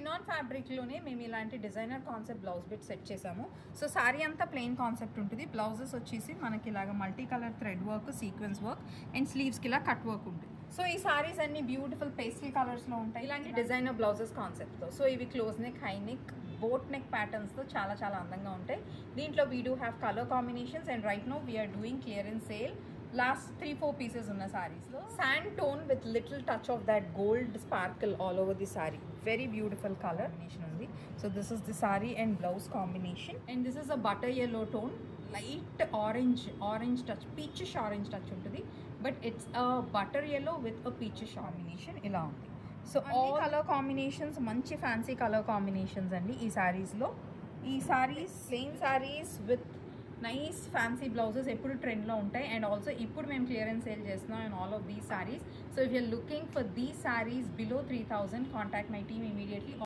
Chinon ఫ్యాబ్రిక్లోనే మేము ఇలాంటి designer concept blouse bit set చేసాము. సో సారీ అంతా ప్లెయిన్ కాన్సెప్ట్ ఉంటుంది. బ్లౌజెస్ వచ్చేసి మనకి ఇలాగ multi colour thread work, sequence work and స్లీవ్స్కి ఇలా కట్ వర్క్ ఉంటుంది. సో ఈ సారీస్ అన్ని బ్యూటిఫుల్ పేస్టల్ కలర్స్లో ఉంటాయి ఇలాంటి డిజైనర్ బ్లౌజెస్ కాన్సెప్ట్తో. సో ఇవి close neck, high neck, boat neck ప్యాటర్న్స్తో చాలా చాలా అందంగా ఉంటాయి. దీంట్లో we do have colour combinations and right now we're doing clearance sale. Last 3-4 pieces ఉన్న సారీస్లో sand tone with little touch of that gold sparkle all over the sari. Very beautiful colour combination ఉంది. So this is the sari and blouse combination and this is a butter yellow tone, light orange touch, peachish orange touch ఉంటుంది. But it's a butter yellow with a peachish combination ఇలా ఉంది. So all colour combinations మంచి fancy colour combinations అండి ఈ సారీస్లో. ఈ saris plain saris with nice fancy blouses ఎప్పుడు ట్రెండ్లో ఉంటాయి. అండ్ ఆల్సో ఇప్పుడు మేము క్లియరెన్స్ సేల్ చేస్తున్నాం and all of these saris. So if you're looking for these saris below 3000 contact my team immediately.